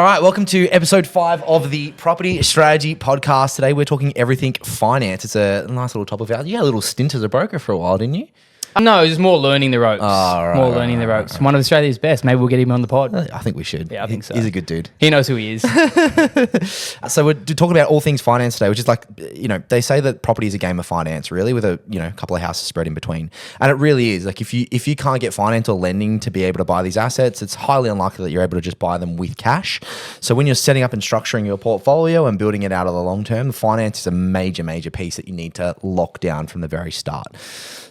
All right, welcome to episode 5 of the Property Strategy Podcast. Today we're talking everything finance. It's a nice little topic. You had a little stint as a broker for a while, didn't you? No, it's more learning the ropes. Learning the ropes. One of Australia's best. Maybe we'll get him on the pod. I think we should. Yeah, I think so. He's a good dude. He knows who he is. So we're talking about all things finance today, which is like, they say that property is a game of finance, really, with a couple of houses spread in between. And it really is. Like if you can't get finance or lending to be able to buy these assets, it's highly unlikely that you're able to just buy them with cash. So when you're setting up and structuring your portfolio and building it out of the long term, the finance is a major piece that you need to lock down from the very start.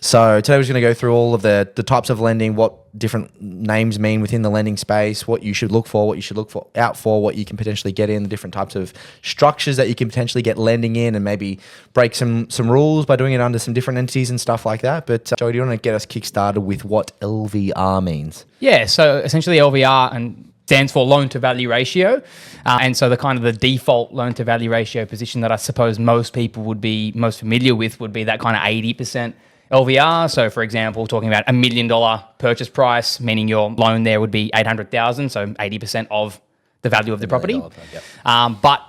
So today we're just going to go through all of the types of lending, what different names mean within the lending space, what you should look for, what you should look for out for, what you can potentially get in, the different types of structures that you can potentially get lending in, and maybe break some rules by doing it under some different entities and stuff like that. But Joey, do you want to get us kickstarted with what LVR means? Yeah, so essentially LVR stands for loan to value ratio. And so the kind of the default loan to value ratio position that I suppose most people would be most familiar with would be that kind of 80% LVR. So for example, talking about $1 million purchase price, meaning your loan there would be $800,000, so 80% of the value of the property. But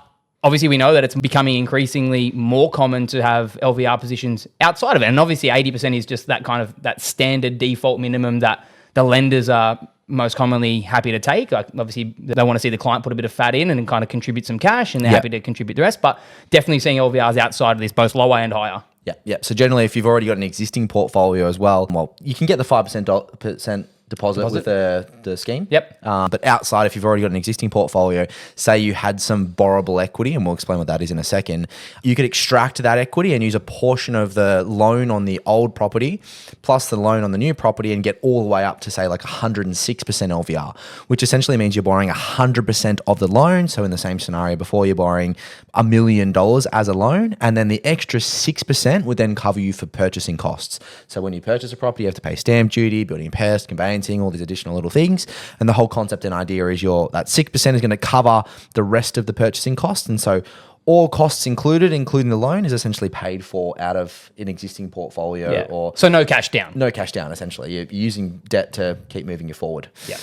obviously we know that it's becoming increasingly more common to have LVR positions outside of it. And obviously 80% is just that kind of that standard default minimum that the lenders are most commonly happy to take. Like obviously they want to see the client put a bit of fat in and then kind of contribute some cash, and they're happy to contribute the rest. But definitely seeing LVRs outside of this, both lower and higher. Yeah. So generally, if you've already got an existing portfolio as well, you can get the 5% deposit with the scheme. Yep. But outside, if you've already got an existing portfolio, say you had some borrowable equity, and we'll explain what that is in a second, you could extract that equity and use a portion of the loan on the old property plus the loan on the new property and get all the way up to say like 106% LVR, which essentially means you're borrowing 100% of the loan. So in the same scenario before, you're borrowing $1 million as a loan, and then the extra 6% would then cover you for purchasing costs. So when you purchase a property, you have to pay stamp duty, building and pest, conveyancing, all these additional little things. And the whole concept and idea is that 6% is going to cover the rest of the purchasing costs. And so all costs included, including the loan, is essentially paid for out of an existing portfolio. Or so no cash down. No cash down, essentially. You're using debt to keep moving you forward. Yeah.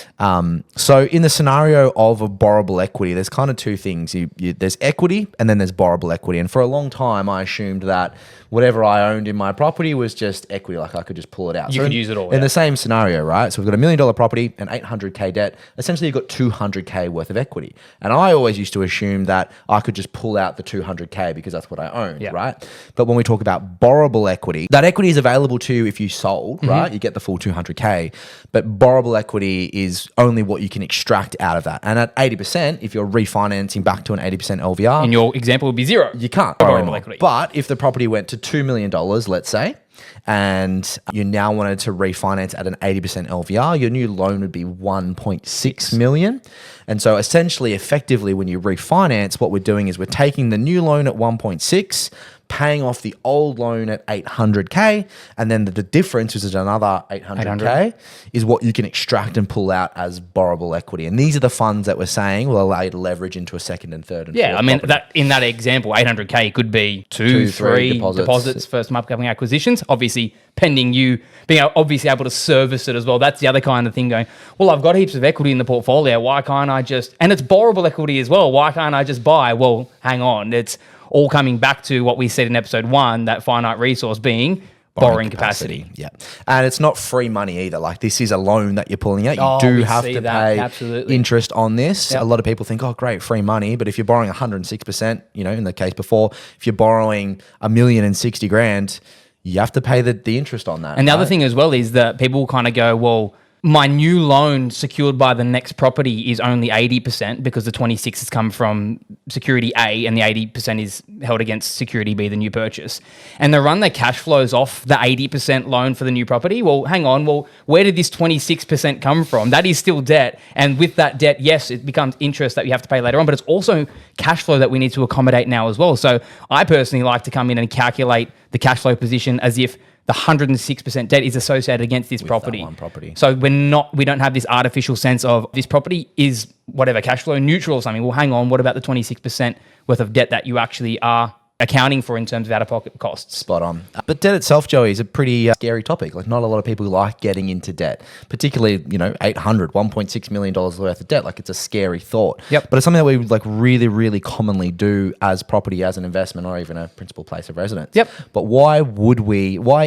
So in the scenario of a borrowable equity, there's kind of two things. There's equity and then there's borrowable equity. And for a long time, I assumed that whatever I owned in my property was just equity, like I could just pull it out. You could use it all. In the same scenario, right? So we've got $1 million property and $800K debt. Essentially, you've got $200K worth of equity. And I always used to assume that I could just pull out the $200K because that's what I owned, right? But when we talk about borrowable equity, that equity is available to you if you sold, right? You get the full $200K. But borrowable equity is only what you can extract out of that. And at 80%, if you're refinancing back to an 80% LVR, in your example would be zero. You can't borrow more. Equity. But if the property went to $2 million, let's say, and you now wanted to refinance at an 80% LVR, your new loan would be $1.6 million. And so essentially, effectively, when you refinance, what we're doing is we're taking the new loan at 1.6, paying off the old loan at 800K, and then the difference, which is another 800K, is what you can extract and pull out as borrowable equity. And these are the funds that we're saying will allow you to leverage into a second and third and fourth I mean, property. that in that example, 800K could be two, three deposits for some upcoming acquisitions. Obviously, pending you being obviously able to service it as well. That's the other kind of thing going, well, I've got heaps of equity in the portfolio. Why can't I just, and it's borrowable equity as well. Why can't I just buy? Well, hang on. It's all coming back to what we said in episode 1, that finite resource being borrowing capacity. Yeah. And it's not free money either. Like this is a loan that you're pulling out. You do have to pay interest on this. Yep. A lot of people think, oh, great, free money. But if you're borrowing 106%, in the case before, if you're borrowing $1,060,000, you have to pay the interest on that. And the other thing as well is that people kind of go, well, my new loan secured by the next property is only 80% because the 26 has come from security A and the 80% is held against security B, the new purchase. And they run their cash flows off the 80% loan for the new property. Well, hang on. Well, where did this 26% come from? That is still debt. And with that debt, yes, it becomes interest that you have to pay later on, but it's also cash flow that we need to accommodate now as well. So I personally like to come in and calculate the cash flow position as if the 106% debt is associated against this property. That one property. So we don't have this artificial sense of this property is whatever cash flow neutral or something. Well, hang on, what about the 26% worth of debt that you actually are accounting for in terms of out-of-pocket costs. Spot on. But debt itself, Joey, is a pretty scary topic. Like, not a lot of people like getting into debt, particularly, $1.6 million worth of debt. Like, it's a scary thought. Yep. But it's something that we like really, really commonly do as property, as an investment, or even a principal place of residence. Yep. But why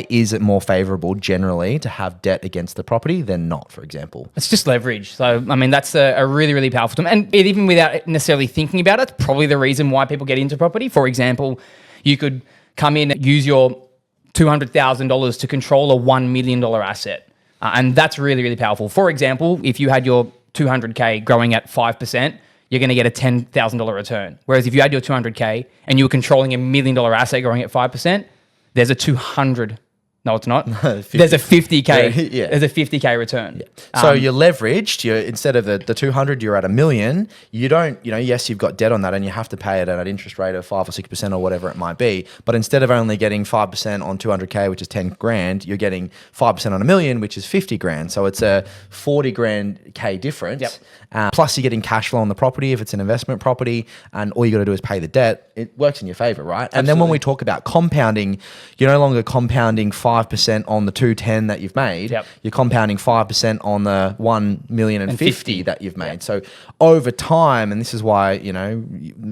is it more favorable generally to have debt against the property than not, for example? It's just leverage. So, I mean, that's a really, really powerful term. And even without necessarily thinking about it, it's probably the reason why people get into property. For example, you could come in and use your $200,000 to control a $1 million asset. And that's really, really powerful. For example, if you had your 200K growing at 5%, you're going to get a $10,000 return. Whereas if you had your 200K and you were controlling a $1 million asset growing at 5%, there's a 200. No, it's not. There's a 50K. Yeah. There's a 50K return. Yeah. So you're leveraged. Instead of the 200, you're at $1 million. You don't, yes, you've got debt on that and you have to pay it at an interest rate of 5 or 6% or whatever it might be. But instead of only getting 5% on 200K, which is 10 grand, you're getting 5% on $1 million, which is 50 grand. So it's a 40 grand K difference. Yep. Plus you're getting cash flow on the property if it's an investment property, and all you got to do is pay the debt. It works in your favor, right? And then when we talk about compounding, you're no longer compounding 5% on the 210 that you've made. Yep. You're compounding 5% on the 1,050,000 that you've made. Yep. So over time, and this is why,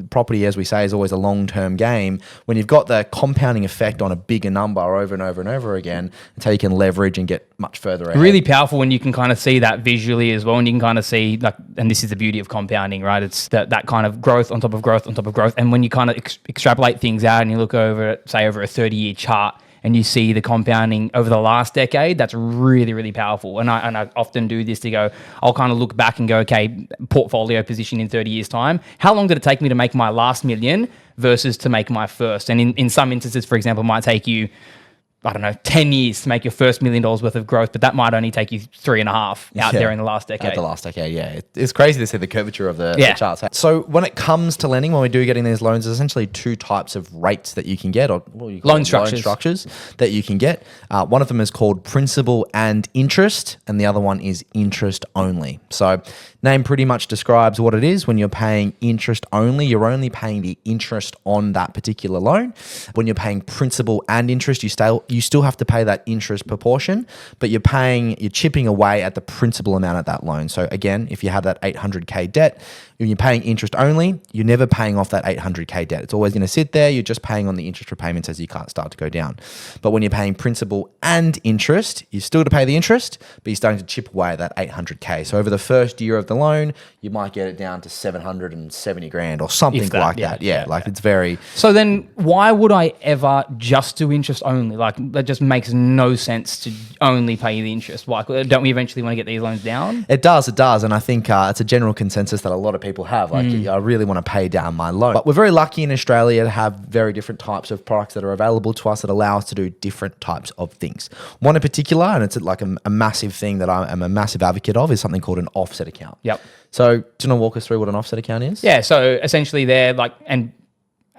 property, as we say, is always a long-term game. When you've got the compounding effect on a bigger number over and over and over again, it's how you can leverage and get much further ahead. Really powerful when you can kind of see that visually as well. And you can kind of see, like, and this is the beauty of compounding, right? It's that kind of growth on top of growth on top of growth. And when you kind of extrapolate things out and you look over, say, over a 30-year chart, and you see the compounding over the last decade, that's really, really powerful. And I often do this to go, I'll kind of look back and go, okay, portfolio position in 30 years' time. How long did it take me to make my last million versus to make my first? And in some instances, for example, it might take you, 10 years to make your first $1 million worth of growth, but that might only take you 3.5 out there in the last decade. At the last decade, yeah. It's crazy to see the curvature of the charts. So when it comes to lending, when we do getting these loans, there's essentially two types of rates that you can get, or what do you call loan structures that you can get. One of them is called principal and interest, and the other one is interest only. So name pretty much describes what it is. When you're paying interest only, you're only paying the interest on that particular loan. When you're paying principal and interest, you still have to pay that interest proportion, but you're chipping away at the principal amount of that loan. So again, if you have that 800K debt, when you're paying interest only, you're never paying off that 800K debt. It's always going to sit there. You're just paying on the interest repayments as you can't start to go down. But when you're paying principal and interest, you're still to pay the interest, but you're starting to chip away at that 800K. So over the first year of the loan, you might get it down to 770 grand or something like that. Yeah. It's very... So then why would I ever just do interest only? Like, that just makes no sense to only pay the interest. Why? Don't we eventually want to get these loans down? It does. And I think it's a general consensus that a lot of people have. Like, I really want to pay down my loan. But we're very lucky in Australia to have very different types of products that are available to us that allow us to do different types of things. One in particular, and it's like a massive thing that I am a massive advocate of, is something called an offset account. Yep. So do you want to walk us through what an offset account is? Yeah. So essentially and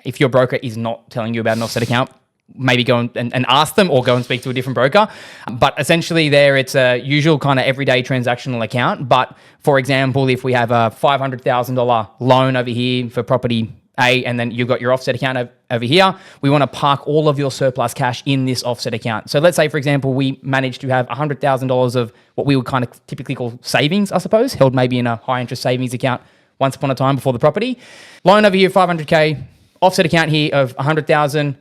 if your broker is not telling you about an offset account, maybe go and ask them, or go and speak to a different broker. But essentially it's a usual kind of everyday transactional account. But for example, if we have a $500,000 loan over here for property A, and then you've got your offset account over here, we want to park all of your surplus cash in this offset account. So let's say, for example, we managed to have $100,000 of what we would kind of typically call savings, I suppose, held maybe in a high interest savings account once upon a time before the property. Loan over here, 500K, offset account here of 100,000.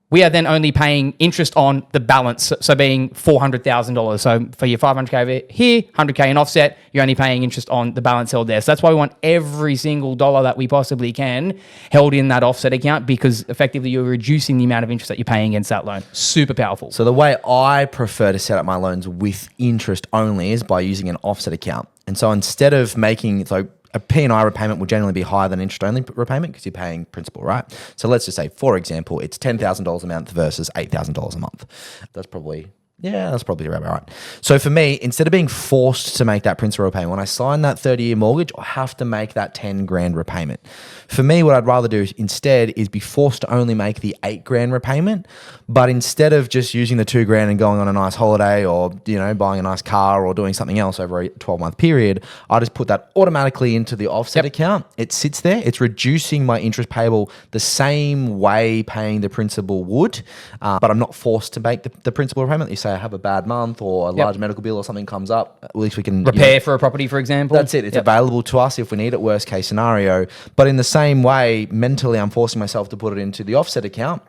We are then only paying interest on the balance, so being $400,000. So for your 500K over here, 100K in offset, you're only paying interest on the balance held there. So that's why we want every single dollar that we possibly can held in that offset account, because effectively you're reducing the amount of interest that you're paying against that loan. Super powerful. So the way I prefer to set up my loans with interest only is by using an offset account. And so instead of making... a P&I repayment will generally be higher than interest-only repayment because you're paying principal, right? So let's just say, for example, it's $10,000 a month versus $8,000 a month. That's probably Yeah, that's probably about right. So for me, instead of being forced to make that principal repayment, when I sign that 30-year mortgage, I have to make that 10 grand repayment. For me, what I'd rather do instead is be forced to only make the 8 grand repayment, but instead of just using the 2 grand and going on a nice holiday or, buying a nice car or doing something else over a 12-month period, I just put that automatically into the offset account. It sits there. It's reducing my interest payable the same way paying the principal would, but I'm not forced to make the principal repayment. You say I have a bad month or a large medical bill or something comes up, at least we can repair for a property, for example. That's it. It's available to us if we need it, worst case scenario. But in the same way, mentally, I'm forcing myself to put it into the offset account.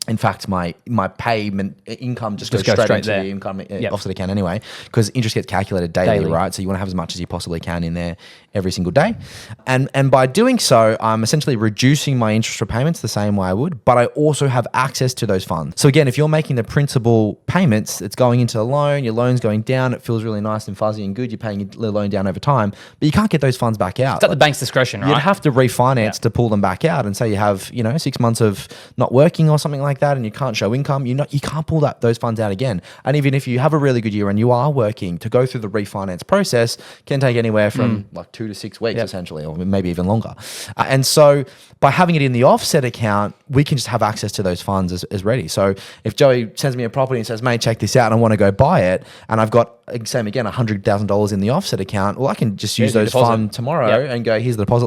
In fact, my payment income just goes straight into the income offset account anyway, because interest gets calculated daily, right? So you want to have as much as you possibly can in there every single day. And by doing so, I'm essentially reducing my interest repayments the same way I would, but I also have access to those funds. So again, if you're making the principal payments, it's going into a loan, your loan's going down, it feels really nice and fuzzy and good, you're paying your loan down over time, but you can't get those funds back out. It's at the bank's discretion, right? You'd have to refinance to pull them back out, and say you have, 6 months of not working or something like that, and you can't show income, you can't pull those funds out again. And even if you have a really good year and you are working, to go through the refinance process can take anywhere from like 2 to 6 weeks essentially, or maybe even longer. And so by having it in the offset account, we can just have access to those funds as ready. So if Joey sends me a property and says, mate, check this out, and I want to go buy it, and I've got, same again, $100,000 in the offset account, well, I can just use those funds tomorrow and go, here's the deposit,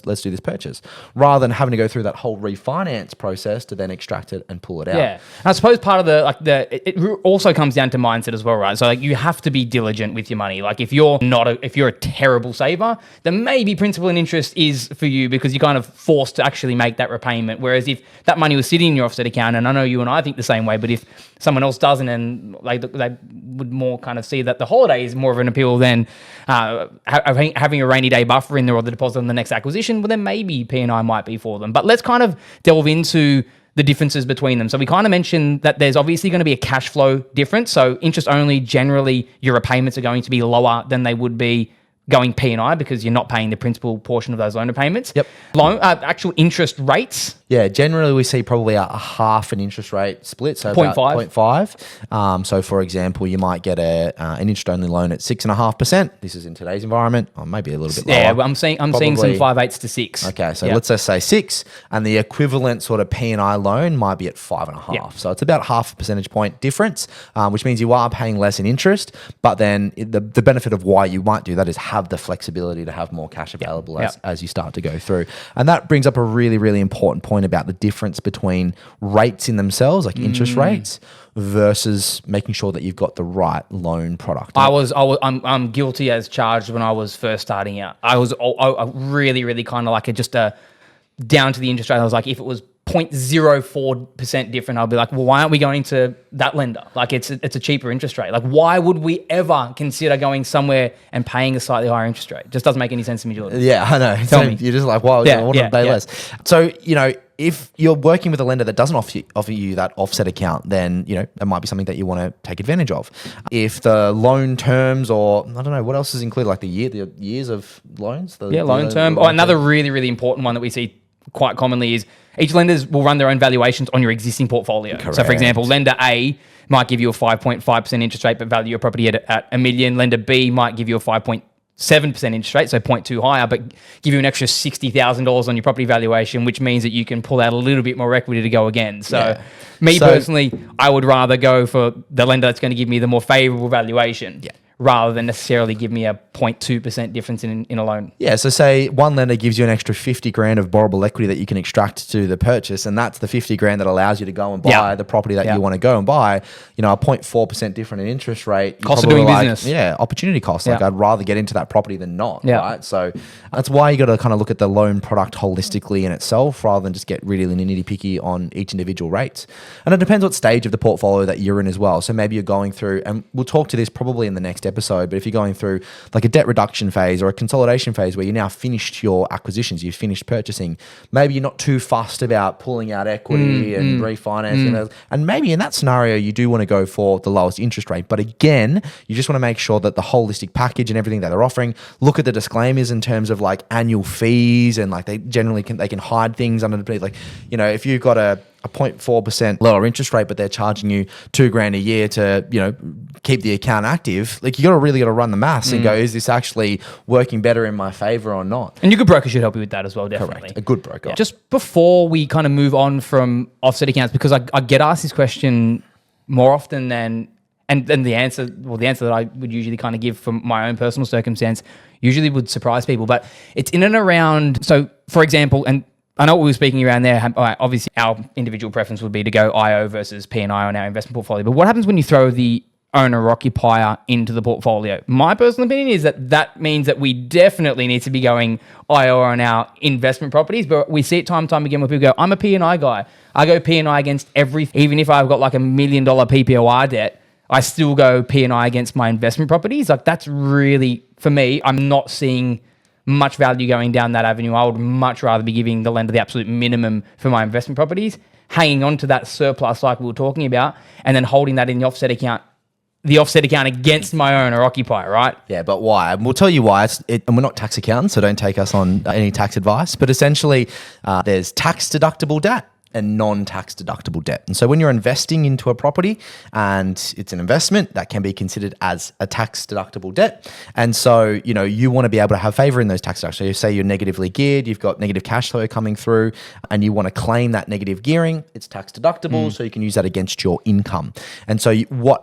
let's do this purchase, rather than having to go through that whole refinance process to then extract it and pull it out. Yeah, and I suppose part of it also comes down to mindset as well, right? So you have to be diligent with your money. Like if you're a terrible saver, then maybe principal and interest is for you, because you're kind of forced to actually make that repayment. Whereas if that money was sitting in your offset account, and I know you and I think the same way, but if someone else doesn't, and they would more kind of see that the holiday is more of an appeal than having a rainy day buffer in there or the deposit on the next acquisition, well then maybe P&I might be for them. But let's kind of delve into the differences between them. So we kind of mentioned that there's obviously going to be a cash flow difference. So interest only, generally your repayments are going to be lower than they would be going P&I, because you're not paying the principal portion of those loan repayments. Yep. Actual interest rates. Yeah, generally we see probably a half an interest rate split, so 0.5. So for example, you might get an interest-only loan at 6.5%. This is in today's environment, or maybe a little bit lower. Yeah, I'm seeing some 5/8 to 6. Okay, so let's just say 6, and the equivalent sort of P&I loan might be at 5.5. Yep. So it's about half a percentage point difference, which means you are paying less in interest, but then the benefit of why you might do that is have the flexibility to have more cash available as you start to go through. And that brings up a really, really important point about the difference between rates in themselves, like interest rates, versus making sure that you've got the right loan product. I'm guilty as charged when I was first starting out. I really, really kind of like down to the interest rate. I was like, if it was 0.04% different, I'll be like, well, why aren't we going to that lender? Like it's a cheaper interest rate. Like why would we ever consider going somewhere and paying a slightly higher interest rate? It just doesn't make any sense to me, Jordan. Yeah, I know. Tell me. You're just like, wow, I want to pay less. So, if you're working with a lender that doesn't offer you that offset account, then, that might be something that you want to take advantage of. If the loan terms, or I don't know, what else is included, like the years of loans? Loan term. Another really, really important one that we see quite commonly is each lenders will run their own valuations on your existing portfolio. Correct. So for example, lender A might give you a 5.5% interest rate, but value your property at $1 million. Lender B might give you a 5.7% interest rate, so 0.2 higher, but give you an extra $60,000 on your property valuation, which means that you can pull out a little bit more equity to go again. So personally, I would rather go for the lender that's going to give me the more favorable valuation. Yeah. Rather than necessarily give me a 0.2% difference in a loan. Yeah, so say one lender gives you an extra 50 grand of borrowable equity that you can extract to the purchase, and that's the 50 grand that allows you to go and buy the property that you want to go and buy. A 0.4% different in interest rate. Cost of doing business. Yeah, opportunity cost. Like I'd rather get into that property than not, right? So that's why you got to kind of look at the loan product holistically in itself, rather than just get really nitty-picky on each individual rates. And it depends what stage of the portfolio that you're in as well. So maybe you're going through, and we'll talk to this probably in the next episode, but if you're going through like a debt reduction phase or a consolidation phase where you now finished your acquisitions, you've finished purchasing, maybe you're not too fussed about pulling out equity and refinancing. And maybe in that scenario, you do want to go for the lowest interest rate. But again, you just want to make sure that the holistic package and everything that they're offering, look at the disclaimers in terms of like annual fees, and like they generally can hide things underneath. Like, if you've got a a 0.4% lower interest rate, but they're charging you $2,000 a year to, keep the account active. Like, you got to run the maths and go, is this actually working better in my favor or not? And your good broker should help you with that as well, definitely. Correct. A good broker. Yeah. Just before we kind of move on from offset accounts, because I get asked this question more often than, and the answer that I would usually kind of give from my own personal circumstance usually would surprise people, but it's in and around. So, for example, and I know what we were speaking around there. Obviously, our individual preference would be to go IO versus P&I on our investment portfolio. But what happens when you throw the owner-occupier into the portfolio? My personal opinion is that means that we definitely need to be going IO on our investment properties. But we see it time and time again where people go, I'm a P&I guy. I go P&I against everything. Even if I've got like $1 million PPOR debt, I still go P&I against my investment properties. Like, that's really, for me, I'm not seeing much value going down that avenue. I would much rather be giving the lender the absolute minimum for my investment properties, hanging on to that surplus like we were talking about, and then holding that in the offset account against my owner occupier, right? Yeah, but why? And we'll tell you why. And we're not tax accountants, so don't take us on any tax advice. But essentially, there's tax deductible debt and non-tax deductible debt. And so when you're investing into a property and it's an investment, that can be considered as a tax deductible debt. And so, you want to be able to have favor in those tax deductions. So you say you're negatively geared, you've got negative cash flow coming through, and you want to claim that negative gearing, it's tax deductible, so you can use that against your income. And so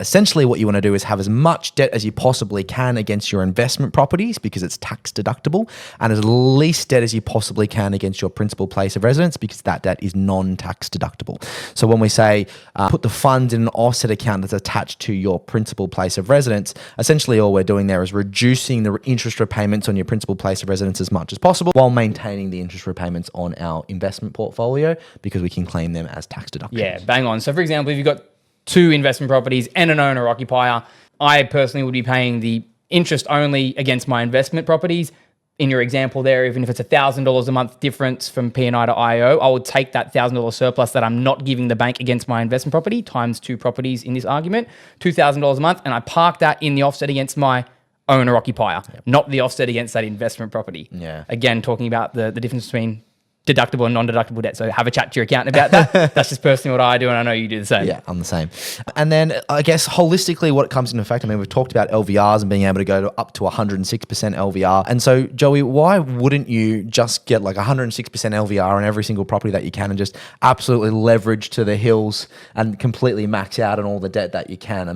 essentially what you want to do is have as much debt as you possibly can against your investment properties because it's tax deductible, and as least debt as you possibly can against your principal place of residence because that debt is non-tax deductible. So when we say put the funds in an offset account that's attached to your principal place of residence, essentially all we're doing there is reducing the interest repayments on your principal place of residence as much as possible while maintaining the interest repayments on our investment portfolio because we can claim them as tax deductions. Yeah, bang on. So for example, if you've got 2 investment properties and an owner occupier, I personally would be paying the interest only against my investment properties. In your example there, even if it's $1,000 a month difference from P&I to IO, I would take that $1,000 surplus that I'm not giving the bank against my investment property times 2 properties in this argument, $2,000 a month, and I park that in the offset against my owner occupier, not the offset against that investment property. Yeah. Again, talking about the difference between deductible and non-deductible debt. So have a chat to your accountant about that. That's just personally what I do, and I know you do the same. Yeah, I'm the same. And then I guess holistically what comes into effect, we've talked about LVRs and being able to go to up to 106% LVR. And so, Joey, why wouldn't you just get like 106% LVR on every single property that you can and just absolutely leverage to the hills and completely max out on all the debt that you can?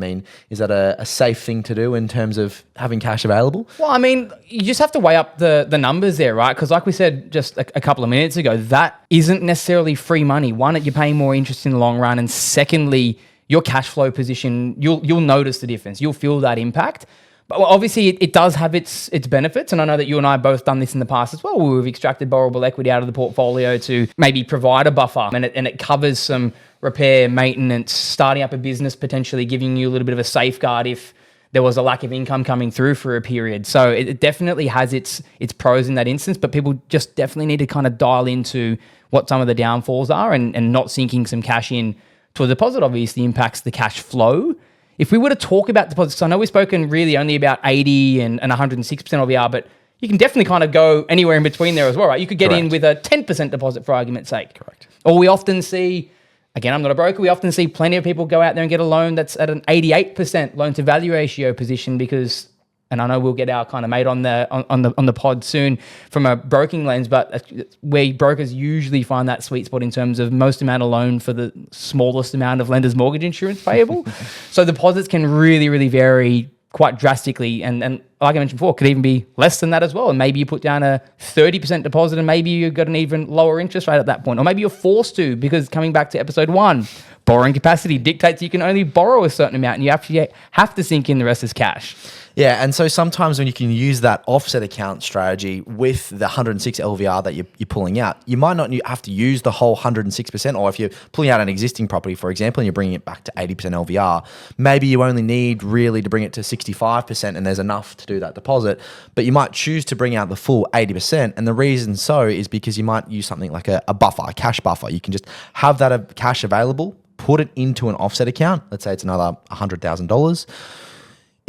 Is that a safe thing to do in terms of having cash available? Well, you just have to weigh up the numbers there, right? Because like we said just a couple of minutes ago, that isn't necessarily free money. One, you're paying more interest in the long run, and secondly, your cash flow position, you'll notice the difference. You'll feel that impact. But obviously, it does have its benefits, and I know that you and I have both done this in the past as well, where we've extracted borrowable equity out of the portfolio to maybe provide a buffer, and it covers some repair, maintenance, starting up a business, potentially giving you a little bit of a safeguard if there was a lack of income coming through for a period. So it definitely has its pros in that instance, but people just definitely need to kind of dial into what some of the downfalls are, and not sinking some cash in to a deposit obviously impacts the cash flow. If we were to talk about deposits, so I know we've spoken really only about 80 and 106% LVR, but you can definitely kind of go anywhere in between there as well, right? You could get in with a 10% deposit for argument's sake. Correct. Or we often see, again, I'm not a broker, we often see plenty of people go out there and get a loan that's at an 88% loan to value ratio position because, and I know we'll get our kind of mate on the pod soon from a broking lens, but where brokers usually find that sweet spot in terms of most amount of loan for the smallest amount of lender's mortgage insurance payable. So deposits can really, really vary quite drastically, and like I mentioned before, could even be less than that as well. And maybe you put down a 30% deposit and maybe you've got an even lower interest rate at that point. Or maybe you're forced to, because coming back to episode 1, borrowing capacity dictates you can only borrow a certain amount and you actually have to sink in the rest as cash. Yeah, and so sometimes when you can use that offset account strategy with the 106 LVR that you're pulling out, you might not have to use the whole 106%, or if you're pulling out an existing property, for example, and you're bringing it back to 80% LVR, maybe you only need really to bring it to 65% and there's enough to do that deposit, but you might choose to bring out the full 80%, and the reason so is because you might use something like a buffer, a cash buffer. You can just have that cash available, put it into an offset account, let's say it's another $100,000.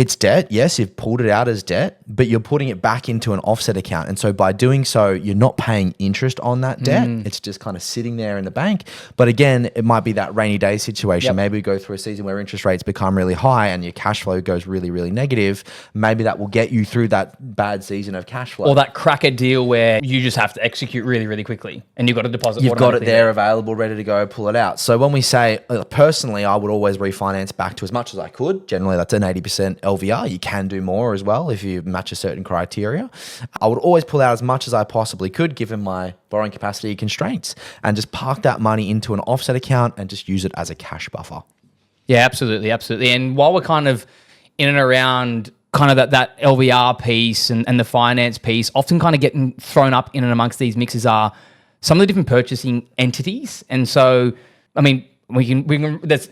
It's debt. Yes, you've pulled it out as debt, but you're putting it back into an offset account. And so by doing so, you're not paying interest on that debt. It's just kind of sitting there in the bank. But again, it might be that rainy day situation. Yep. Maybe we go through a season where interest rates become really high and your cash flow goes really, really negative. Maybe that will get you through that bad season of cash flow. Or that cracker deal where you just have to execute really, really quickly and you've got a deposit. You've got it there available, ready to go, pull it out. So when we say, personally, I would always refinance back to as much as I could. Generally, that's an 80% LVR. You can do more as well if you match a certain criteria. I would always pull out as much as I possibly could, given my borrowing capacity constraints, and just park that money into an offset account and just use it as a cash buffer. Yeah, absolutely, absolutely. And while we're kind of in and around kind of that LVR piece and the finance piece, often kind of getting thrown up in and amongst these mixes are some of the different purchasing entities. And so, I mean, we can there's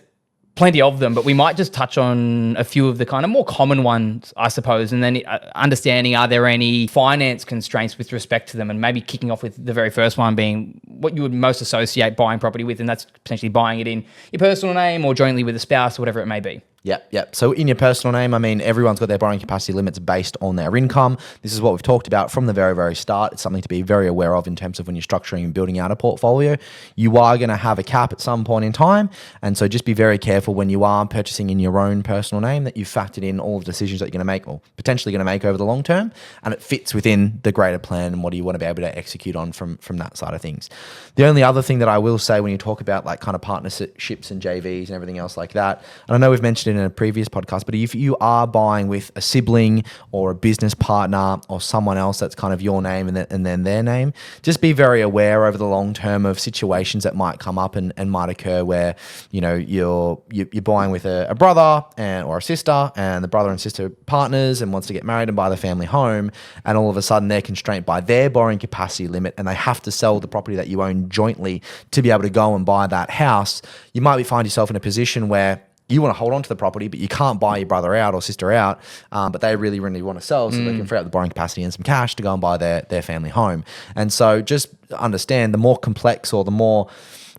plenty of them, but we might just touch on a few of the kind of more common ones, I suppose, and then understanding, are there any finance constraints with respect to them, and maybe kicking off with the very first one being what you would most associate buying property with, and that's potentially buying it in your personal name or jointly with a spouse or whatever it may be. Yep. So in your personal name, I mean, everyone's got their borrowing capacity limits based on their income. This is what we've talked about from the very, very start. It's something to be very aware of in terms of when you're structuring and building out a portfolio. You are going to have a cap at some point in time. And so just be very careful when you are purchasing in your own personal name that you've factored in all the decisions that you're going to make or potentially going to make over the long term. And it fits within the greater plan and what do you want to be able to execute on from that side of things. The only other thing that I will say when you talk about like kind of partnerships and JVs and everything else like that, and I know we've mentioned in a previous podcast, but if you are buying with a sibling or a business partner or someone else that's kind of your name and then their name, just be very aware over the long term of situations that might come up and might occur where, you know, you're buying with a brother or a sister, and the brother and sister partners and wants to get married and buy the family home, and all of a sudden they're constrained by their borrowing capacity limit and they have to sell the property that you own jointly to be able to go and buy that house. You might find yourself in a position where you want to hold on to the property, but you can't buy your brother out or sister out, but they really, really want to sell so they can free up the borrowing capacity and some cash to go and buy their family home. And so just understand, the more complex or the more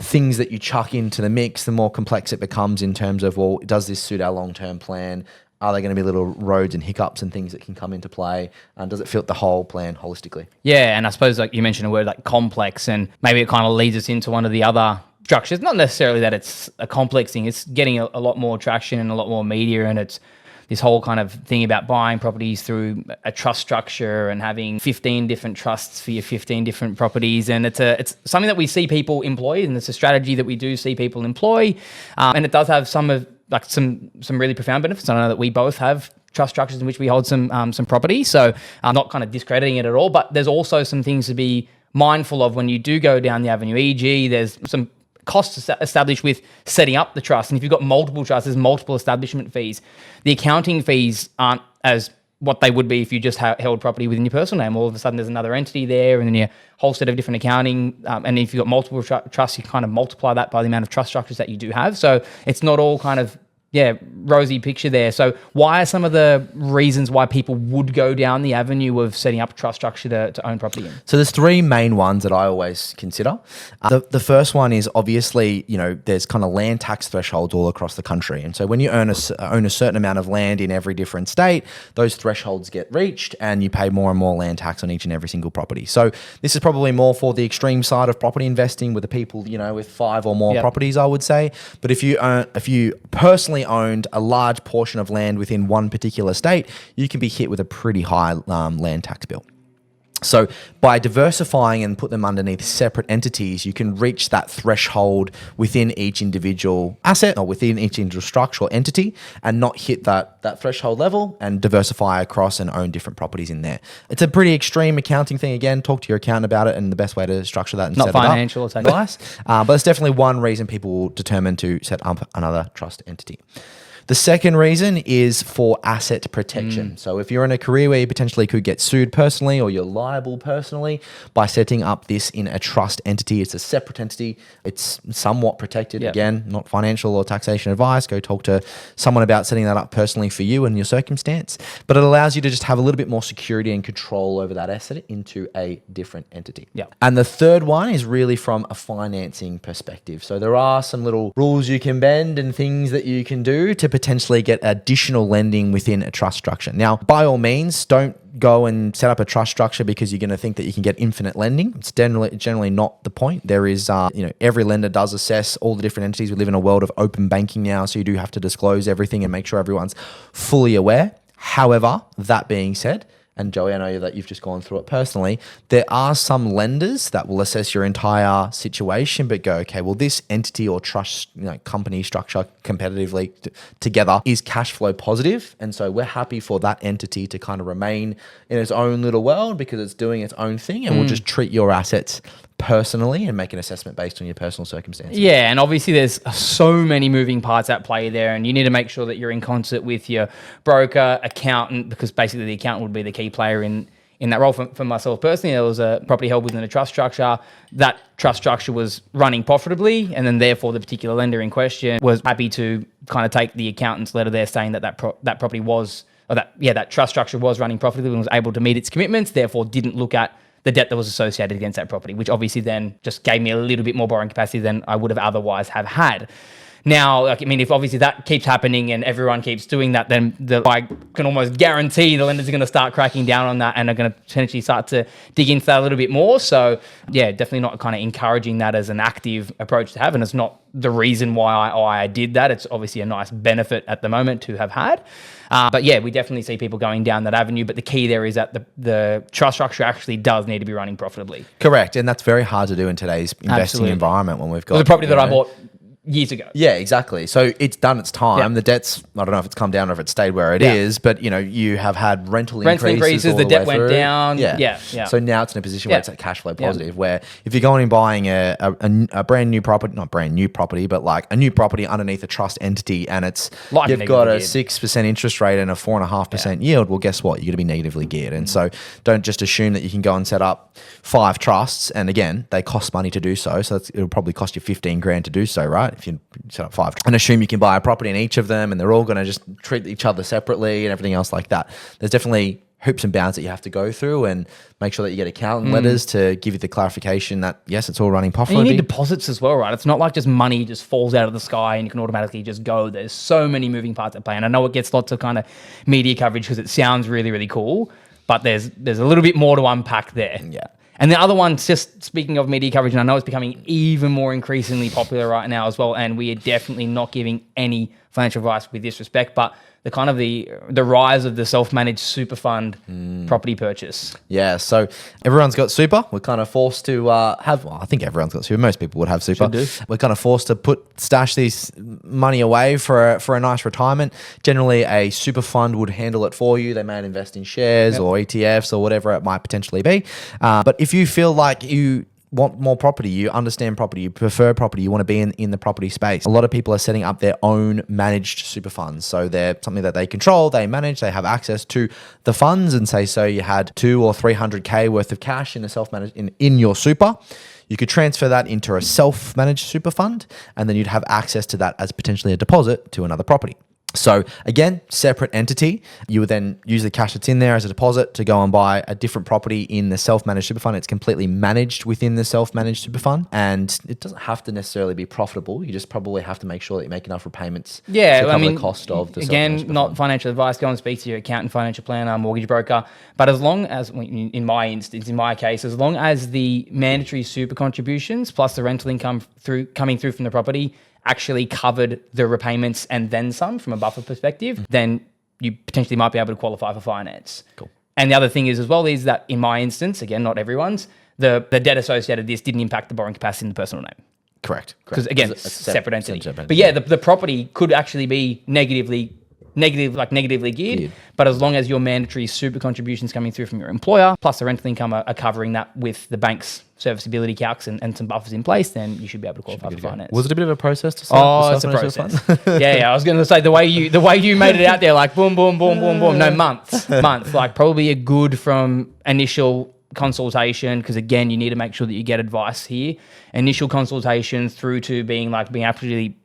things that you chuck into the mix, the more complex it becomes in terms of, well, does this suit our long-term plan? Are there going to be little roads and hiccups and things that can come into play? And does it fit the whole plan holistically? Yeah, and I suppose like you mentioned a word like complex, and maybe it kind of leads us into one of the other structures. Not necessarily that it's a complex thing, it's getting a lot more traction and a lot more media, and it's this whole kind of thing about buying properties through a trust structure and having 15 different trusts for your 15 different properties. And it's something that we see people employ, and it's a strategy that we do see people employ. And it does have some really profound benefits. I know that we both have trust structures in which we hold some property, so I'm not kind of discrediting it at all, but there's also some things to be mindful of when you do go down the avenue. E.g., there's some costs established with setting up the trust. And if you've got multiple trusts, there's multiple establishment fees. The accounting fees aren't as what they would be if you just held property within your personal name. All of a sudden, there's another entity there, and then your whole set of different accounting. And if you've got multiple trusts, you kind of multiply that by the amount of trust structures that you do have. So it's not all kind of rosy picture there. So why are some of the reasons why people would go down the avenue of setting up a trust structure to own property in? So there's three main ones that I always consider. The first one is obviously, you know, there's kind of land tax thresholds all across the country. And so when you own a certain amount of land in every different state, those thresholds get reached and you pay more and more land tax on each and every single property. So this is probably more for the extreme side of property investing with the people, you know, with 5 or more properties, I would say. But if you personally owned a large portion of land within one particular state, you can be hit with a pretty high land tax bill. So by diversifying and put them underneath separate entities, you can reach that threshold within each individual asset or within each individual structure or entity and not hit that threshold level, and diversify across and own different properties in there. It's a pretty extreme accounting thing. Again, talk to your accountant about it and the best way to structure that and not set it up. Not financial advice. But it's definitely one reason people will determine to set up another trust entity. The second reason is for asset protection. So if you're in a career where you potentially could get sued personally or you're liable personally, by setting up this in a trust entity, it's a separate entity. It's somewhat protected. Again, not financial or taxation advice. Go talk to someone about setting that up personally for you and your circumstance. But it allows you to just have a little bit more security and control over that asset into a different entity. And the third one is really from a financing perspective. So there are some little rules you can bend and things that you can do to potentially get additional lending within a trust structure. Now, by all means, don't go and set up a trust structure because you're going to think that you can get infinite lending. It's generally not the point. There is, every lender does assess all the different entities. We live in a world of open banking now, so you do have to disclose everything and make sure everyone's fully aware. However, that being said, and Joey, I know that you've just gone through it personally, there are some lenders that will assess your entire situation but go, okay, well, this entity or trust company structure competitively together is cash flow positive. And so we're happy for that entity to kind of remain in its own little world because it's doing its own thing, and we'll just treat your assets personally and make an assessment based on your personal circumstances. Yeah, and obviously there's so many moving parts at play there, and you need to make sure that you're in concert with your broker, accountant, because basically the accountant would be the key player in that role. For myself personally, there was a property held within a trust structure. That trust structure was running profitably, and then therefore the particular lender in question was happy to kind of take the accountant's letter there saying that property was, or that trust structure was running profitably and was able to meet its commitments, therefore didn't look at the debt that was associated against that property, which obviously then just gave me a little bit more borrowing capacity than I would have otherwise have had. Now, if obviously that keeps happening and everyone keeps doing that, then I can almost guarantee the lenders are going to start cracking down on that and are going to potentially start to dig into that a little bit more. So yeah, definitely not kind of encouraging that as an active approach to have. And it's not the reason why I did that. It's obviously a nice benefit at the moment to have had. But yeah, we definitely see people going down that avenue. But the key there is that the trust structure actually does need to be running profitably. Correct. And that's very hard to do in today's investing environment when we've got... The property that I bought years ago. Yeah, exactly. So it's done its time. Yep. The debt's, I don't know if it's come down or if it stayed where it is, but you have had rental increases the debt went down. Yeah. So now it's in a position where it's at cash flow positive, where if you're going and buying a brand new property, not brand new property, but like a new property underneath a trust entity, and you've got a 6% interest rate and a 4.5% yield, well, guess what? You're going to be negatively geared. And so don't just assume that you can go and set up 5 trusts. And again, they cost money to do so. So it'll probably cost you 15 grand to do so, right? If you set up 5 and assume you can buy a property in each of them and they're all going to just treat each other separately and everything else like that. There's definitely hoops and bounds that you have to go through, and make sure that you get accountant letters to give you the clarification that yes, it's all running profitably. And you need deposits as well, right? It's not like just money just falls out of the sky and you can automatically just go. There's so many moving parts at play, and I know it gets lots of kind of media coverage because it sounds really, really cool, but there's a little bit more to unpack there. Yeah. And the other one, just speaking of media coverage, and I know it's becoming even more increasingly popular right now as well, and we are definitely not giving any financial advice with this respect, but the kind of the rise of the self-managed super fund property purchase. Yeah, so everyone's got super. We're kind of forced to have, well, I think everyone's got super. Most people would have super. We're kind of forced to stash this money away for a nice retirement. Generally, a super fund would handle it for you. They may invest in shares or ETFs or whatever it might potentially be. But if you feel like you want more property, you understand property, you prefer property, you want to be in the property space, a lot of people are setting up their own managed super funds. So they're something that they control, they manage, they have access to the funds, and say so you had 200 or 300K worth of cash in a self-managed in your super. You could transfer that into a self-managed super fund, and then you'd have access to that as potentially a deposit to another property. So again, separate entity. You would then use the cash that's in there as a deposit to go and buy a different property in the self-managed super fund. It's completely managed within the self-managed super fund, and it doesn't have to necessarily be profitable. You just probably have to make sure that you make enough repayments to cover the cost of the again, not financial advice. Go and speak to your accountant, financial planner, mortgage broker. But as long as, in my instance, in my case, as long as the mandatory super contributions plus the rental income coming through from the property actually covered the repayments and then some from a buffer perspective, then you potentially might be able to qualify for finance. Cool. And the other thing is as well is that in my instance, again, not everyone's, the debt associated with this didn't impact the borrowing capacity in the personal name. Correct. Because again, it's a separate entity. But yeah, the property could actually be negatively geared, but as long as your mandatory super contributions coming through from your employer plus the rental income are covering that with the bank's serviceability calcs and some buffers in place, then you should be able to qualify for finance. Was it a bit of a process to start? It's a process. I was going to say the way you made it out there, like boom, boom, boom, boom, boom. No, months, like probably a good from initial consultation, because again, you need to make sure that you get advice here. Initial consultation through to being able to really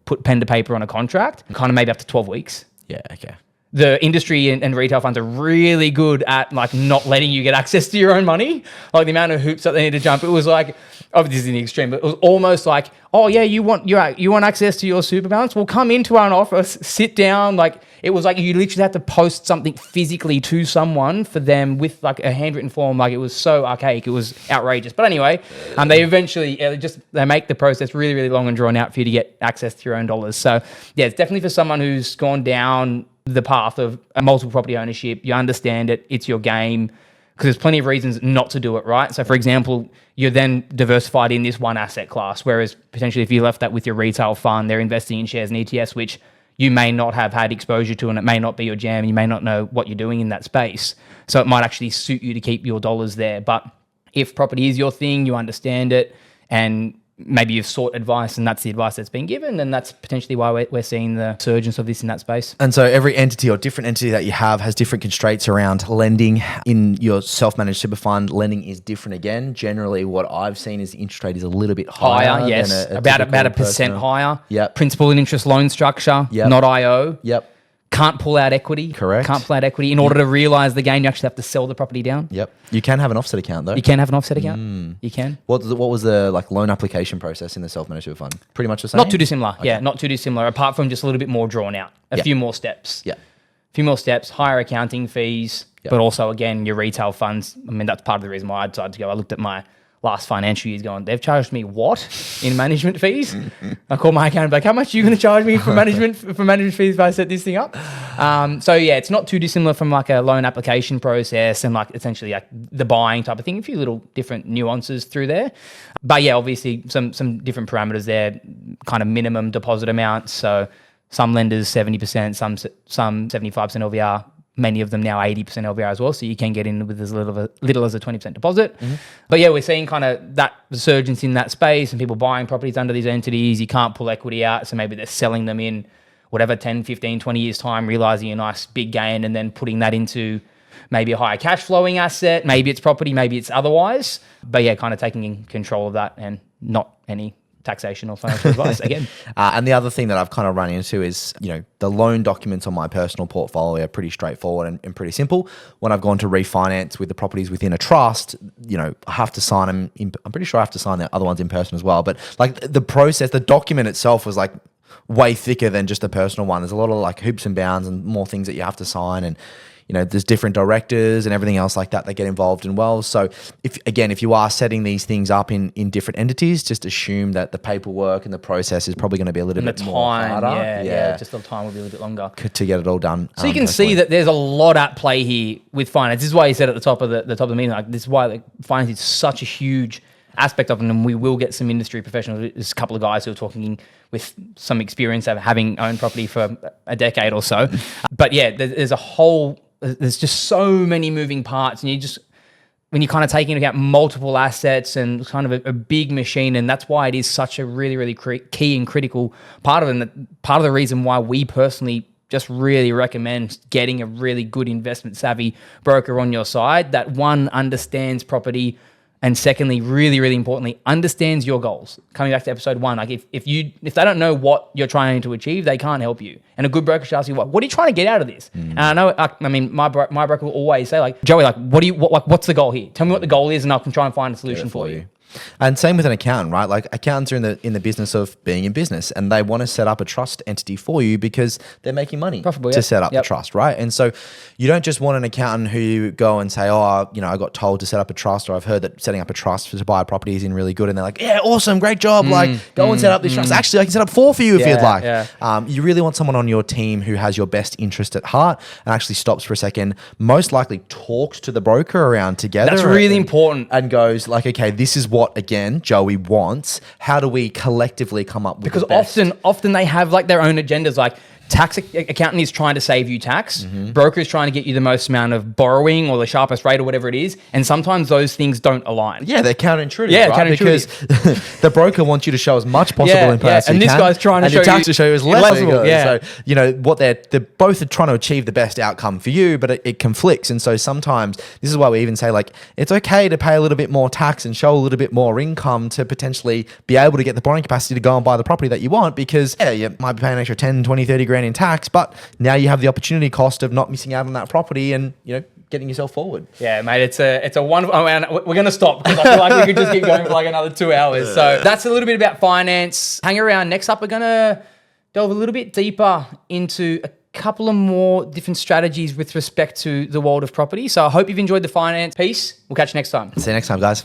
put pen to paper on a contract, kind of maybe up to 12 weeks. Yeah, okay. the industry and retail funds are really good at like not letting you get access to your own money. Like the amount of hoops that they need to jump. It was like, obviously this is in the extreme, but it was almost like, oh yeah, you want access to your super balance? Well, come into our office, sit down. Like it was like you literally had to post something physically to someone for them with like a handwritten form. Like it was so archaic. It was outrageous. But anyway, they eventually they make the process really, really long and drawn out for you to get access to your own dollars. So yeah, it's definitely for someone who's gone down the path of a multiple property ownership. You understand it. It's your game, because there's plenty of reasons not to do it, right? So for example, you're then diversified in this one asset class, whereas potentially if you left that with your retail fund, they're investing in shares and ETFs, which you may not have had exposure to, and it may not be your jam. You may not know what you're doing in that space. So it might actually suit you to keep your dollars there. But if property is your thing, you understand it, and maybe you've sought advice and that's the advice that's been given, then that's potentially why we're seeing the surgence of this in that space. And so every entity or different entity that you have has different constraints around lending. In your self-managed super fund, lending is different again. Generally, what I've seen is the interest rate is a little bit higher. Yes, than about a percent higher. Yep. Principal and interest loan structure, not IO. Yep. Can't pull out equity. Correct. Can't pull out equity. In order to realise the gain, you actually have to sell the property down. Yep. You can have an offset account though. You can have an offset account. You can. What was the like loan application process in the self-managed super fund? Pretty much the same? Not too dissimilar. Okay. Yeah, not too dissimilar, apart from just a little bit more drawn out. A few more steps. Yeah. A few more steps, higher accounting fees, but also, again, your retail funds. I mean, that's part of the reason why I decided to go. I looked at my last financial years going, they've charged me what in management fees? I called my accountant, like, how much are you going to charge me for management fees if I set this thing up? So yeah, it's not too dissimilar from like a loan application process and like essentially like the buying type of thing. A few little different nuances through there, but yeah, obviously some different parameters there. Kind of minimum deposit amounts. So some lenders 70%, some 75% LVR. Many of them now 80% LVR as well, so you can get in with as little as a 20% deposit. But yeah, we're seeing kind of that resurgence in that space and people buying properties under these entities. You can't pull equity out, so maybe they're selling them in whatever 10, 15, 20 years time, realizing a nice big gain and then putting that into maybe a higher cash flowing asset. Maybe it's property, maybe it's otherwise. But yeah, kind of taking in control of that and not any taxation or financial advice again. And the other thing that I've kind of run into is, the loan documents on my personal portfolio are pretty straightforward and pretty simple. When I've gone to refinance with the properties within a trust, I have to sign them. I'm pretty sure I have to sign the other ones in person as well. But like the process, the document itself was like way thicker than just a personal one. There's a lot of like hoops and bounds and more things that you have to sign, and there's different directors and everything else like that get involved in well. So if you are setting these things up in different entities, just assume that the paperwork and the process is probably going to be a little bit more harder. Yeah, just the time will be a little bit longer to get it all done. So you can see that there's a lot at play here with finance. This is why you said at the top of the meeting, like this is why finance is such a huge aspect of it, and we will get some industry professionals. There's a couple of guys who are talking with some experience of having owned property for a decade or so. But yeah, there's just so many moving parts, and when you're kind of taking into account multiple assets and kind of a big machine, and that's why it is such a really, really key and critical part of it. And part of the reason why we personally just really recommend getting a really good investment savvy broker on your side that, one, understands property, and secondly, really, really importantly, understands your goals. Coming back to episode 1, like if they don't know what you're trying to achieve, they can't help you. And a good broker should ask you, what are you trying to get out of this? And I know, my broker will always say, like, Joey, like, what's the goal here? Tell me what the goal is, and I can try and find a solution for you. And same with an accountant, right? Like accountants are in the business of being in business, and they want to set up a trust entity for you because they're making money to set up the trust, right? And so you don't just want an accountant who you go and say, I got told to set up a trust, or I've heard that setting up a trust to buy a property is really good, and they're like, yeah, awesome, great job, go and set up this trust. Actually, I can set up 4 for you if you'd like. Yeah. You really want someone on your team who has your best interest at heart and actually stops for a second, most likely talks to the broker around together. That's really important. And goes like, okay, this is what, again, Joey wants. How do we collectively come up with because the best? often they have like their own agendas. Like tax accountant is trying to save you tax. Broker is trying to get you the most amount of borrowing or the sharpest rate or whatever it is. And sometimes those things don't align. Yeah, they're counterintuitive. Yeah, right? Because the broker wants you to show as much possible in person. And this guy's trying to show tax to show you as less possible. Yeah. So what they're both are trying to achieve the best outcome for you, but it conflicts. And so sometimes this is why we even say, like, it's okay to pay a little bit more tax and show a little bit more income to potentially be able to get the borrowing capacity to go and buy the property that you want, because you might be paying an extra 10, 20, 30 grand $3,000 in tax, but now you have the opportunity cost of not missing out on that property and, getting yourself forward. Yeah, mate, it's a wonderful. I mean, we're going to stop because I feel like we could just keep going for like another 2 hours. So that's a little bit about finance. Hang around. Next up, we're going to delve a little bit deeper into a couple of more different strategies with respect to the world of property. So I hope you've enjoyed the finance piece. We'll catch you next time. See you next time, guys.